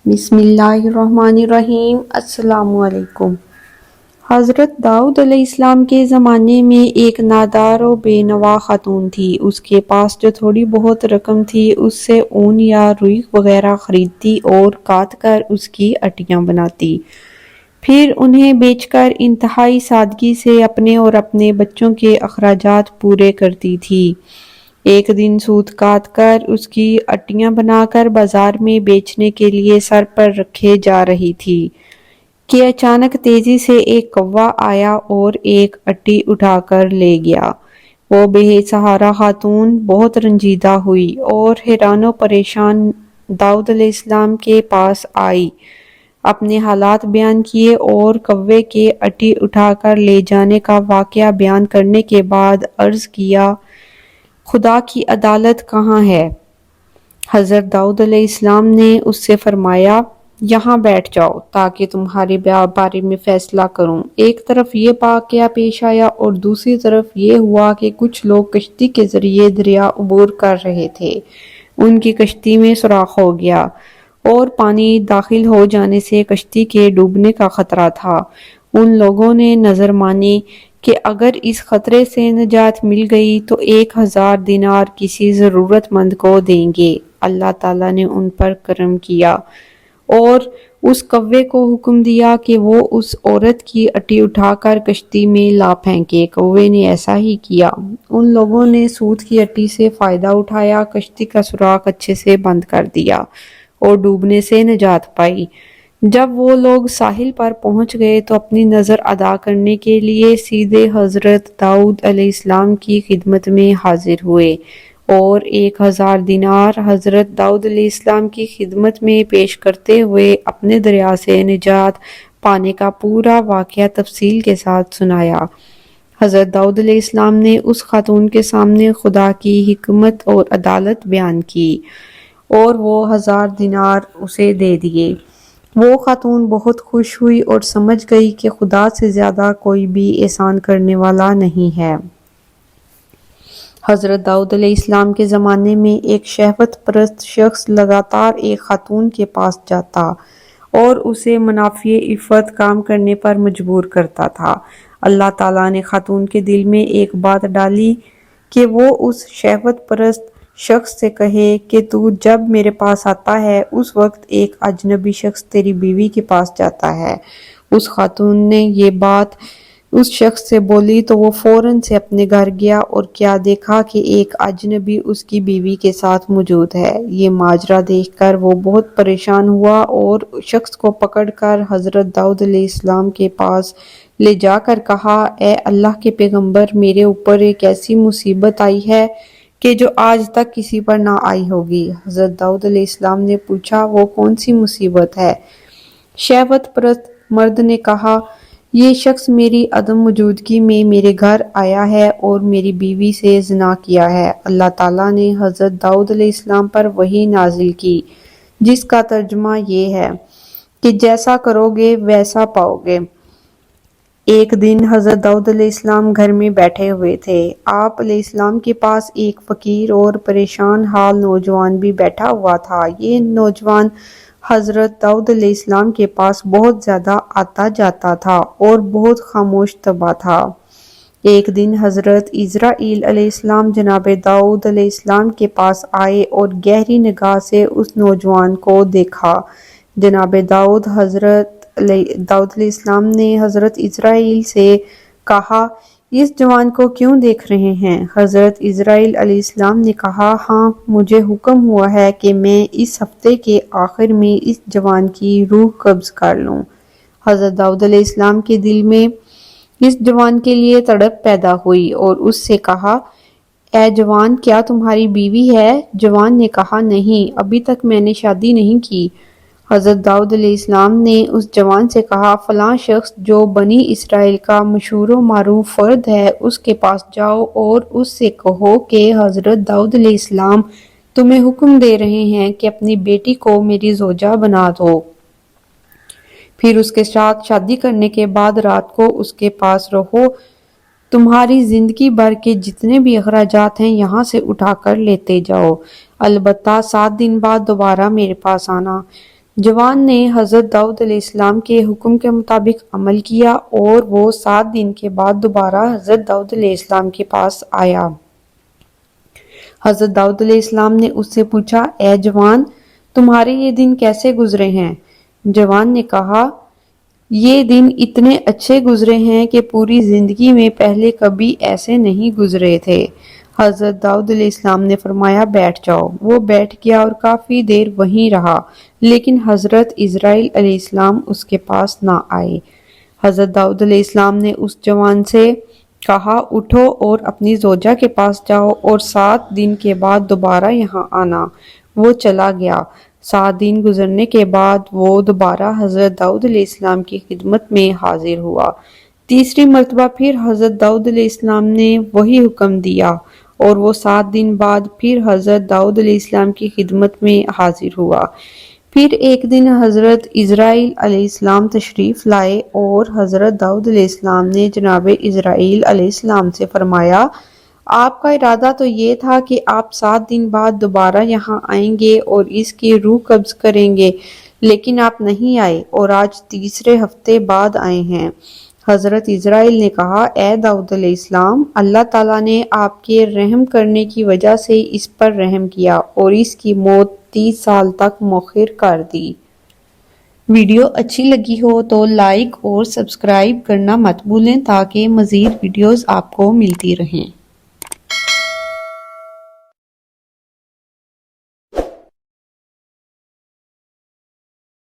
بسم اللہ الرحمن الرحیم۔ السلام علیکم۔ حضرت داؤد علیہ السلام کے زمانے میں ایک نادار و بے نوا خاتون تھی۔ اس کے پاس جو تھوڑی بہت رقم تھی اس سے اون یا روئی وغیرہ خریدتی اور کاٹ کر اس کی اٹیاں بناتی، پھر انہیں بیچ کر انتہائی سادگی سے اپنے اور اپنے بچوں کے اخراجات پورے کرتی تھی۔ ایک دن سوت کاٹ کر اس کی اٹیاں بنا کر بازار میں بیچنے کے لیے سر پر رکھے جا رہی تھی کہ اچانک تیزی سے ایک کوا آیا اور ایک اٹی اٹھا کر لے گیا۔ وہ بے سہارا خاتون بہت رنجیدہ ہوئی اور حیران و پریشان داؤد علیہ السلام کے پاس آئی، اپنے حالات بیان کیے اور کوے کے اٹی اٹھا کر لے جانے کا واقعہ بیان کرنے کے بعد عرض کیا، خدا کی عدالت کہاں ہے؟ حضرت داؤد علیہ السلام نے اس سے فرمایا، یہاں بیٹھ جاؤ تاکہ تمہارے بارے میں فیصلہ کروں۔ ایک طرف یہ واقعہ پیش آیا اور دوسری طرف یہ ہوا کہ کچھ لوگ کشتی کے ذریعے دریا عبور کر رہے تھے۔ ان کی کشتی میں سوراخ ہو گیا اور پانی داخل ہو جانے سے کشتی کے ڈوبنے کا خطرہ تھا۔ ان لوگوں نے نظر مانی کہ اگر اس خطرے سے نجات مل گئی تو 1000 دینار کسی ضرورت مند کو دیں گے۔ اللہ تعالیٰ نے ان پر کرم کیا اور اس کوے کو حکم دیا کہ وہ اس عورت کی اٹی اٹھا کر کشتی میں لا پھینکے۔ کوے نے ایسا ہی کیا۔ ان لوگوں نے سوت کی اٹی سے فائدہ اٹھایا، کشتی کا سوراخ اچھے سے بند کر دیا اور ڈوبنے سے نجات پائی۔ جب وہ لوگ ساحل پر پہنچ گئے تو اپنی نظر ادا کرنے کے لیے سیدھے حضرت داؤد علیہ السلام کی خدمت میں حاضر ہوئے اور 1000 دینار حضرت داؤد علیہ السلام کی خدمت میں پیش کرتے ہوئے اپنے دریا سے نجات پانے کا پورا واقعہ تفصیل کے ساتھ سنایا۔ حضرت داؤد علیہ السلام نے اس خاتون کے سامنے خدا کی حکمت اور عدالت بیان کی اور وہ 1000 دینار اسے دے دیے۔ وہ خاتون بہت خوش ہوئی اور سمجھ گئی کہ خدا سے زیادہ کوئی بھی احسان کرنے والا نہیں ہے۔ حضرت داؤد علیہ السلام کے زمانے میں ایک شہوت پرست شخص لگاتار ایک خاتون کے پاس جاتا اور اسے منافع عفت کام کرنے پر مجبور کرتا تھا۔ اللہ تعالیٰ نے خاتون کے دل میں ایک بات ڈالی کہ وہ اس شہوت پرست شخص سے کہے کہ تو جب میرے پاس آتا ہے اس وقت ایک اجنبی شخص تیری بیوی کے پاس جاتا ہے۔ اس خاتون نے یہ بات اس شخص سے بولی تو وہ فوراً سے اپنے گھر گیا اور کیا دیکھا کہ ایک اجنبی اس کی بیوی کے ساتھ موجود ہے۔ یہ ماجرا دیکھ کر وہ بہت پریشان ہوا اور شخص کو پکڑ کر حضرت داؤد علیہ السلام کے پاس لے جا کر کہا، اے اللہ کے پیغمبر، میرے اوپر ایک ایسی مصیبت آئی ہے کہ جو آج تک کسی پر نہ آئی ہوگی۔ حضرت داؤد علیہ السلام نے پوچھا، وہ کون سی مصیبت ہے؟ شہوت پرست مرد نے کہا، یہ شخص میری عدم موجودگی میں میرے گھر آیا ہے اور میری بیوی سے زنا کیا ہے۔ اللہ تعالیٰ نے حضرت داؤد علیہ السلام پر وحی نازل کی جس کا ترجمہ یہ ہے کہ جیسا کرو گے ویسا پاؤ گے۔ ایک دن حضرت داؤد علیہ السلام گھر میں بیٹھے ہوئے تھے۔ آپ علیہ السلام کے پاس ایک فقیر اور پریشان حال نوجوان بھی بیٹھا ہوا تھا۔ یہ نوجوان حضرت داؤد علیہ السلام کے پاس بہت زیادہ آتا جاتا تھا اور بہت خاموش طبع تھا۔ ایک دن حضرت عزرائیل علیہ السلام جناب داؤد علیہ السلام کے پاس آئے اور گہری نگاہ سے اس نوجوان کو دیکھا۔ جناب داؤد علیہ السلام نے حضرت عزرائیل سے کہا، اس جوان کو کیوں دیکھ رہے ہیں؟ حضرت عزرائیل علیہ السلام نے کہا، ہاں، مجھے حکم ہوا ہے کہ میں اس ہفتے کے آخر میں اس جوان کی روح قبض کر لوں۔ حضرت داؤد علیہ السلام کے دل میں اس جوان کے لیے تڑپ پیدا ہوئی اور اس سے کہا، اے جوان، کیا تمہاری بیوی ہے؟ جوان نے کہا، نہیں، ابھی تک میں نے شادی نہیں کی۔ حضرت داؤد علیہ السلام نے اس جوان سے کہا، فلاں شخص جو بنی اسرائیل کا مشہور و معروف فرد ہے، اس کے پاس جاؤ اور اس سے کہو کہ حضرت داؤد علیہ السلام تمہیں حکم دے رہے ہیں کہ اپنی بیٹی کو میری زوجہ بنا دو، پھر اس کے ساتھ شادی کرنے کے بعد رات کو اس کے پاس رہو، تمہاری زندگی بھر کے جتنے بھی اخراجات ہیں یہاں سے اٹھا کر لیتے جاؤ، البتہ 7 دن بعد دوبارہ میرے پاس آنا۔ جوان نے حضرت داؤد علیہ السلام کے حکم کے مطابق عمل کیا اور وہ 7 دن کے بعد دوبارہ حضرت داؤد علیہ السلام کے پاس آیا۔ حضرت داؤد علیہ السلام نے اس سے پوچھا، اے جوان، تمہارے یہ دن کیسے گزرے ہیں؟ جوان نے کہا، یہ دن اتنے اچھے گزرے ہیں کہ پوری زندگی میں پہلے کبھی ایسے نہیں گزرے تھے۔ حضرت داؤد علیہ السلام نے فرمایا، بیٹھ جاؤ۔ وہ بیٹھ گیا اور کافی دیر وہیں رہا، لیکن حضرت اسرائیل علیہ السلام اس کے پاس نہ آئے۔ حضرت داؤد علیہ السلام نے اس جوان سے کہا، اٹھو اور اپنی زوجہ کے پاس جاؤ اور 7 دن کے بعد دوبارہ یہاں آنا۔ وہ چلا گیا۔ 7 دن گزرنے کے بعد وہ دوبارہ حضرت داؤد علیہ السلام کی خدمت میں حاضر ہوا۔ تیسری مرتبہ پھر حضرت داؤد علیہ السلام نے وہی حکم دیا اور وہ 7 دن بعد پھر حضرت داؤد علیہ السلام کی خدمت میں حاضر ہوا۔ پھر ایک دن حضرت اسرائیل علیہ السلام تشریف لائے اور حضرت داؤد علیہ السلام نے جناب اسرائیل علیہ السلام سے فرمایا، آپ کا ارادہ تو یہ تھا کہ آپ 7 دن بعد دوبارہ یہاں آئیں گے اور اس کی روح قبض کریں گے، لیکن آپ نہیں آئے اور آج تیسرے ہفتے بعد آئے ہیں۔ حضرت اسرائیل نے کہا، اے داؤد علیہ السلام، اللہ تعالیٰ نے آپ کے رحم کرنے کی وجہ سے اس پر رحم کیا اور اس کی موت 30 سال تک مؤخر کر دی۔ ویڈیو اچھی لگی ہو تو لائک اور سبسکرائب کرنا مت بھولیں تاکہ مزید ویڈیوز آپ کو ملتی رہیں۔